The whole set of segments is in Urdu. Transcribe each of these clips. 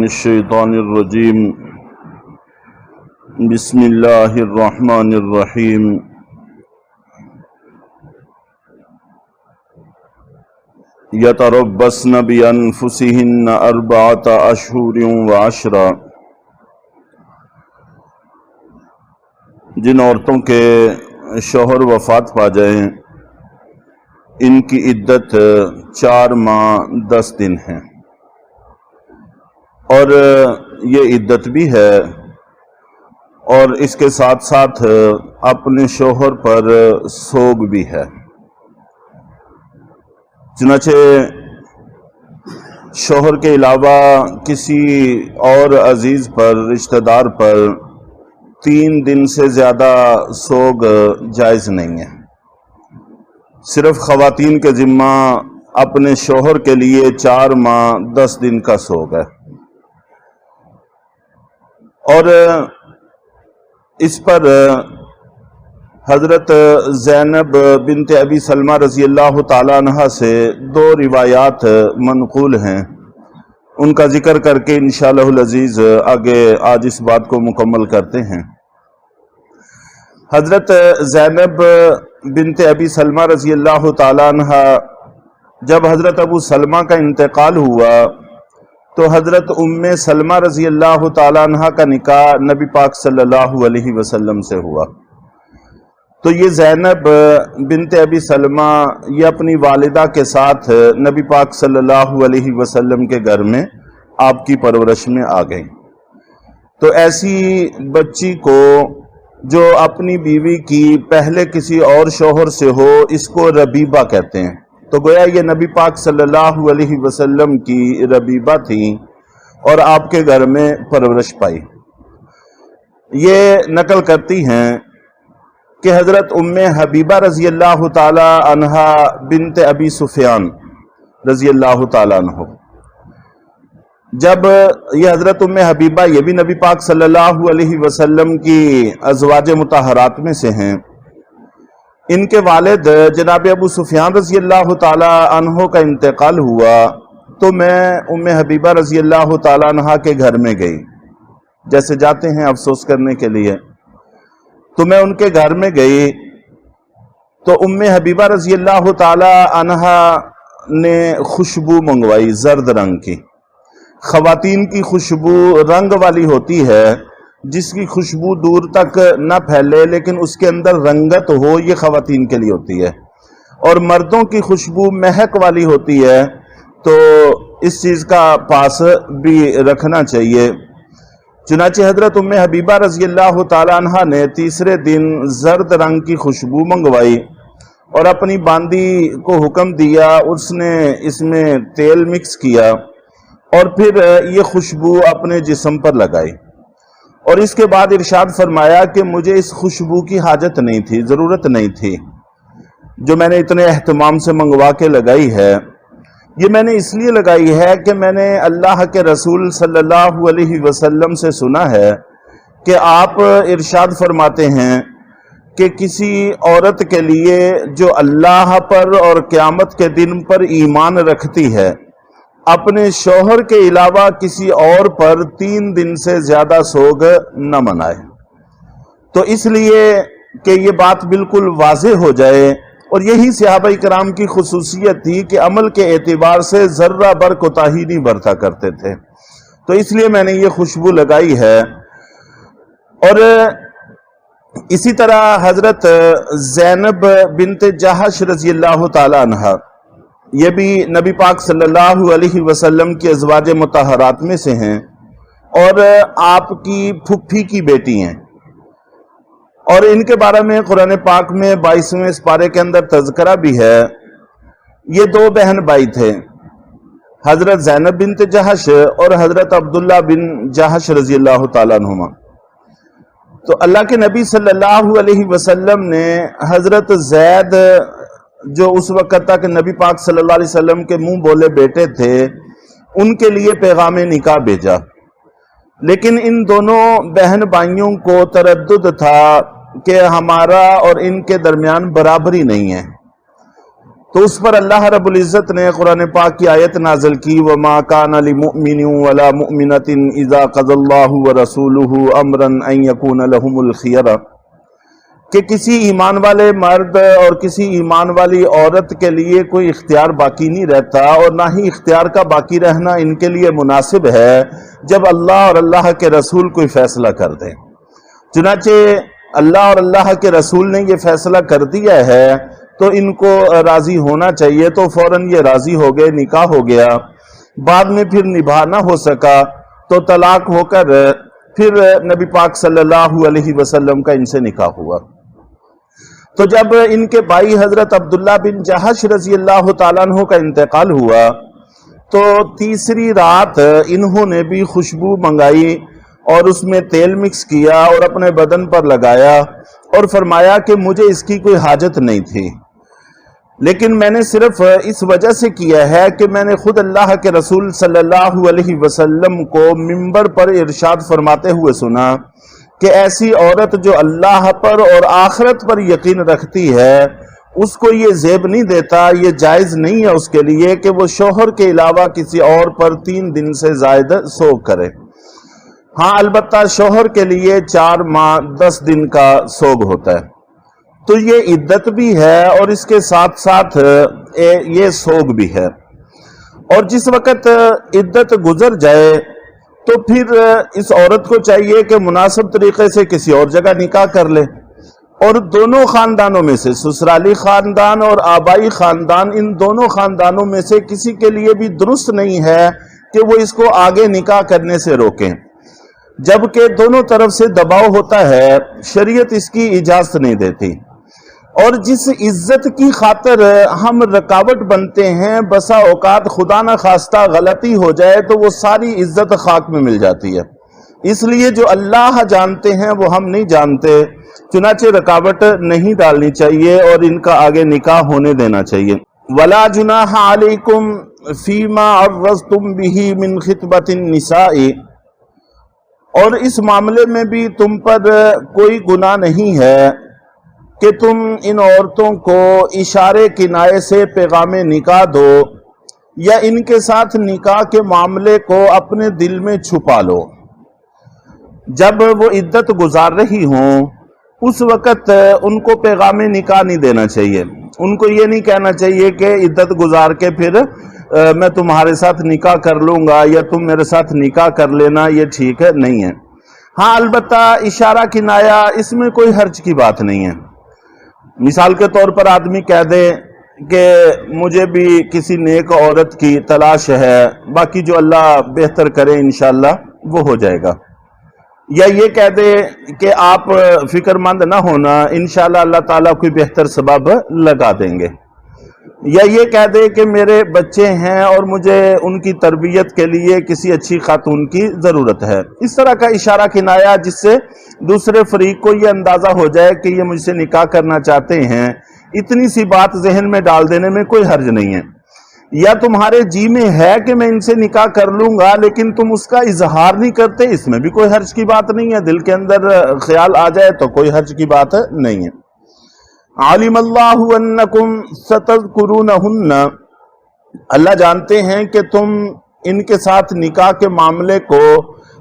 الشیطان الرجیم بسم اللہ الرحمن الرحیم یتربصن بانفسہن اربعۃ اشہر وعشرا، جن عورتوں کے شوہر وفات پا جائیں ان کی عدت 4 ماہ 10 دن ہے، اور یہ عدت بھی ہے اور اس کے ساتھ ساتھ اپنے شوہر پر سوگ بھی ہے۔ چنانچہ شوہر کے علاوہ کسی اور عزیز پر، رشتہ دار پر 3 دن سے زیادہ سوگ جائز نہیں ہے۔ صرف خواتین کے ذمہ اپنے شوہر کے لیے 4 ماہ 10 دن کا سوگ ہے، اور اس پر حضرت زینب بنت ابی سلمہ رضی اللہ تعالی عنہ سے 2 روایات منقول ہیں، ان کا ذکر کر کے انشاءاللہ العزیز آگے آج اس بات کو مکمل کرتے ہیں۔ حضرت زینب بنت ابی سلمہ رضی اللہ تعالی عنہ جب حضرت ابو سلمہ کا انتقال ہوا تو حضرت ام سلمہ رضی اللہ تعالی عنہ کا نکاح نبی پاک صلی اللہ علیہ وسلم سے ہوا۔ تو یہ زینب بنت ابی سلمہ یہ اپنی والدہ کے ساتھ نبی پاک صلی اللہ علیہ وسلم کے گھر میں آپ کی پرورش میں آ گئی۔ تو ایسی بچی کو جو اپنی بیوی کی پہلے کسی اور شوہر سے ہو، اس کو ربیبہ کہتے ہیں۔ تو گویا یہ نبی پاک صلی اللہ علیہ وسلم کی ربیبہ تھی اور آپ کے گھر میں پرورش پائی۔ یہ نقل کرتی ہیں کہ حضرت ام حبیبہ رضی اللہ تعالی عنہ بنت ابی سفیان رضی اللہ تعالی عنہ، جب یہ حضرت ام حبیبہ یہ بھی نبی پاک صلی اللہ علیہ وسلم کی ازواج مطہرات میں سے ہیں، ان کے والد جناب ابو سفیان رضی اللہ تعالی عنہ کا انتقال ہوا تو میں ام حبیبہ رضی اللہ تعالی عنہ کے گھر میں گئی، جیسے جاتے ہیں افسوس کرنے کے لیے۔ تو میں ان کے گھر میں گئی تو ام حبیبہ رضی اللہ تعالی عنہ نے خوشبو منگوائی زرد رنگ کی۔ خواتین کی خوشبو رنگ والی ہوتی ہے، جس کی خوشبو دور تک نہ پھیلے لیکن اس کے اندر رنگت ہو، یہ خواتین کے لیے ہوتی ہے، اور مردوں کی خوشبو مہک والی ہوتی ہے، تو اس چیز کا پاس بھی رکھنا چاہیے۔ چنانچہ حضرت ام حبیبہ رضی اللہ تعالی عنہ نے تیسرے دن زرد رنگ کی خوشبو منگوائی اور اپنی باندی کو حکم دیا، اس نے اس میں تیل مکس کیا اور پھر یہ خوشبو اپنے جسم پر لگائی، اور اس کے بعد ارشاد فرمایا کہ مجھے اس خوشبو کی حاجت نہیں تھی، ضرورت نہیں تھی، جو میں نے اتنے اہتمام سے منگوا کے لگائی ہے، یہ میں نے اس لیے لگائی ہے کہ میں نے اللہ کے رسول صلی اللہ علیہ وسلم سے سنا ہے کہ آپ ارشاد فرماتے ہیں کہ کسی عورت کے لیے جو اللہ پر اور قیامت کے دن پر ایمان رکھتی ہے، اپنے شوہر کے علاوہ کسی اور پر 3 دن سے زیادہ سوگ نہ منائے۔ تو اس لیے کہ یہ بات بالکل واضح ہو جائے، اور یہی صحابہ کرام کی خصوصیت تھی کہ عمل کے اعتبار سے ذرہ بر کوتاہی نہیں برتا کرتے تھے، تو اس لیے میں نے یہ خوشبو لگائی ہے۔ اور اسی طرح حضرت زینب بنت جہش رضی اللہ تعالی عنہ یہ بھی نبی پاک صلی اللہ علیہ وسلم کے ازواج مطہرات میں سے ہیں اور آپ کی پھپھی کی بیٹی ہیں، اور ان کے بارے میں قرآن پاک میں 22ویں سپارے کے اندر تذکرہ بھی ہے۔ یہ 2 بہن بھائی تھے، حضرت زینب بنت جہش اور حضرت عبداللہ بن جہش رضی اللہ تعالیٰ عنہما۔ تو اللہ کے نبی صلی اللہ علیہ وسلم نے حضرت زید، جو اس وقت تک نبی پاک صلی اللہ علیہ وسلم کے منہ بولے بیٹے تھے، ان کے لیے پیغام نکاح بھیجا، لیکن ان دونوں بہن بھائیوں کو تردد تھا کہ ہمارا اور ان کے درمیان برابری نہیں ہے، تو اس پر اللہ رب العزت نے قرآن پاک کی آیت نازل کی وَمَا كَانَ لِمُؤْمِنٍ وَلَا مُؤْمِنَةٍ إِذَا قَضَى اللَّهُ وَرَسُولُهُ أَمْرًا أَن يَكُونَ لَهُمُ الْخِيَرَةُ کہ کسی ایمان والے مرد اور کسی ایمان والی عورت کے لیے کوئی اختیار باقی نہیں رہتا، اور نہ ہی اختیار کا باقی رہنا ان کے لیے مناسب ہے جب اللہ اور اللہ کے رسول کوئی فیصلہ کر دیں۔ چنانچہ اللہ اور اللہ کے رسول نے یہ فیصلہ کر دیا ہے تو ان کو راضی ہونا چاہیے، تو فوراً یہ راضی ہو گئے، نکاح ہو گیا، بعد میں پھر نبھا نہ ہو سکا تو طلاق ہو کر پھر نبی پاک صلی اللہ علیہ وسلم کا ان سے نکاح ہوا۔ تو جب ان کے بھائی حضرت عبداللہ بن جہش رضی اللہ تعالیٰ عنہ کا انتقال ہوا تو تیسری رات انہوں نے بھی خوشبو منگائی اور اس میں تیل مکس کیا اور اپنے بدن پر لگایا اور فرمایا کہ مجھے اس کی کوئی حاجت نہیں تھی، لیکن میں نے صرف اس وجہ سے کیا ہے کہ میں نے خود اللہ کے رسول صلی اللہ علیہ وسلم کو منبر پر ارشاد فرماتے ہوئے سنا کہ ایسی عورت جو اللہ پر اور آخرت پر یقین رکھتی ہے اس کو یہ زیب نہیں دیتا، یہ جائز نہیں ہے اس کے لیے کہ وہ شوہر کے علاوہ کسی اور پر 3 دن سے زائد سوگ کرے۔ ہاں البتہ شوہر کے لیے 4 ماہ 10 دن کا سوگ ہوتا ہے، تو یہ عدت بھی ہے اور اس کے ساتھ ساتھ یہ سوگ بھی ہے۔ اور جس وقت عدت گزر جائے تو پھر اس عورت کو چاہیے کہ مناسب طریقے سے کسی اور جگہ نکاح کر لے، اور دونوں خاندانوں میں سے سسرالی خاندان اور آبائی خاندان، ان دونوں خاندانوں میں سے کسی کے لیے بھی درست نہیں ہے کہ وہ اس کو آگے نکاح کرنے سے روکیں، جبکہ دونوں طرف سے دباؤ ہوتا ہے، شریعت اس کی اجازت نہیں دیتی۔ اور جس عزت کی خاطر ہم رکاوٹ بنتے ہیں، بسا اوقات خدا نہ خواستہ غلطی ہو جائے تو وہ ساری عزت خاک میں مل جاتی ہے۔ اس لیے جو اللہ جانتے ہیں وہ ہم نہیں جانتے، چنانچہ رکاوٹ نہیں ڈالنی چاہیے اور ان کا آگے نکاح ہونے دینا چاہیے۔ وَلَا جُنَاحَ عَلَيْكُمْ فِي مَا عَرَّضْتُمْ بِهِ مِنْ خِطْبَةِ النِّسَاءِ، اور اس معاملے میں بھی تم پر کوئی گناہ نہیں ہے کہ تم ان عورتوں کو اشارے کنائے سے پیغام نکاح دو یا ان کے ساتھ نکاح کے معاملے کو اپنے دل میں چھپا لو۔ جب وہ عدت گزار رہی ہوں اس وقت ان کو پیغام نکاح نہیں دینا چاہیے، ان کو یہ نہیں کہنا چاہیے کہ عدت گزار کے پھر میں تمہارے ساتھ نکاح کر لوں گا یا تم میرے ساتھ نکاح کر لینا، یہ ٹھیک ہے نہیں ہے۔ ہاں البتہ اشارہ کنایا اس میں کوئی حرج کی بات نہیں ہے۔ مثال کے طور پر آدمی کہہ دے کہ مجھے بھی کسی نیک عورت کی تلاش ہے، باقی جو اللہ بہتر کرے انشاءاللہ وہ ہو جائے گا، یا یہ کہہ دے کہ آپ فکر مند نہ ہونا، انشاءاللہ اللہ تعالیٰ کوئی بہتر سبب لگا دیں گے، یا یہ کہہ دے کہ میرے بچے ہیں اور مجھے ان کی تربیت کے لیے کسی اچھی خاتون کی ضرورت ہے۔ اس طرح کا اشارہ کنایا جس سے دوسرے فریق کو یہ اندازہ ہو جائے کہ یہ مجھ سے نکاح کرنا چاہتے ہیں، اتنی سی بات ذہن میں ڈال دینے میں کوئی حرج نہیں ہے۔ یا تمہارے جی میں ہے کہ میں ان سے نکاح کر لوں گا لیکن تم اس کا اظہار نہیں کرتے، اس میں بھی کوئی حرج کی بات نہیں ہے، دل کے اندر خیال آ جائے تو کوئی حرج کی بات نہیں ہے۔ عالم اللہ انکم ستذکرونہن، اللہ جانتے ہیں کہ تم ان کے ساتھ نکاح کے معاملے کو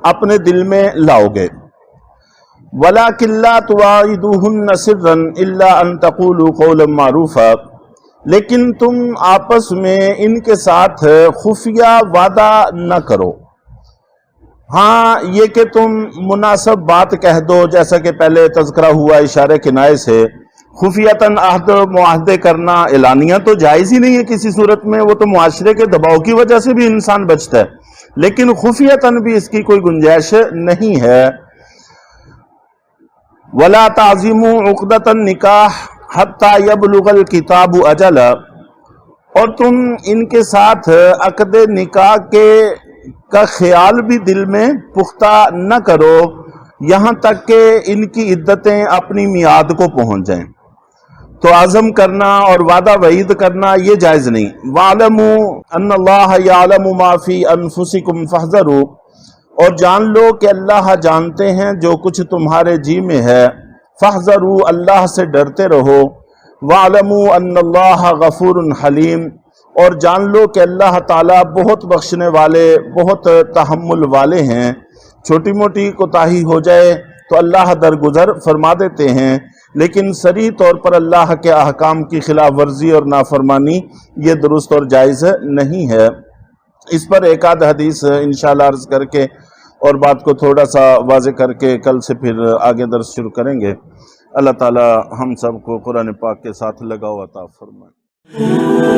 اپنے دل میں لاؤ گے۔ وَلَكِنْ لَا تُوَاعِدُوهُنَّ سِرًّا إِلَّا أَن تَقُولُوا قَوْلًا مَّعْرُوفًا، لیکن تم آپس میں ان کے ساتھ خفیہ وعدہ نہ کرو۔ ہاں یہ کہ تم مناسب بات کہہ دو، جیسا کہ پہلے تذکرہ ہوا اشارے کنائے سے، خفیتاً عہد و معاہدے کرنا اعلانیہ تو جائز ہی نہیں ہے کسی صورت میں، وہ تو معاشرے کے دباؤ کی وجہ سے بھی انسان بچتا ہے، لیکن خفیتاً بھی اس کی کوئی گنجائش نہیں ہے۔ وَلَا تَعْزِمُوا عُقْدَةَ النِّكَاحِ حَتَّى يَبْلُغَ الْكِتَابُ أَجَلَهُ، اور تم ان کے ساتھ عقد نکاح کا خیال بھی دل میں پختہ نہ کرو یہاں تک کہ ان کی عدتیں اپنی میعاد کو پہنچ جائیں، تو عزم کرنا اور وعدہ وعید کرنا یہ جائز نہیں۔ وَاعْلَمُوا أَنَّ اللَّهَ يَعْلَمُ مَا فِي أَنفُسِكُمْ فَاحْذَرُوا، اور جان لو کہ اللہ جانتے ہیں جو کچھ تمہارے جی میں ہے، فَاحْذَرُوا، اللہ سے ڈرتے رہو۔ وَاعْلَمُوا أَنَّ اللَّهَ غَفُورٌ حَلِيمٌ، اور جان لو کہ اللہ تعالیٰ بہت بخشنے والے، بہت تحمل والے ہیں۔ چھوٹی موٹی کوتاہی ہو جائے تو اللہ درگزر فرما دیتے ہیں، لیکن صریح طور پر اللہ کے احکام کی خلاف ورزی اور نافرمانی یہ درست اور جائز نہیں ہے۔ اس پر ایک آدھ حدیث انشاءاللہ عرض کر کے اور بات کو تھوڑا سا واضح کر کے کل سے پھر آگے درس شروع کریں گے۔ اللہ تعالی ہم سب کو قرآن پاک کے ساتھ لگاؤ عطا فرمائے۔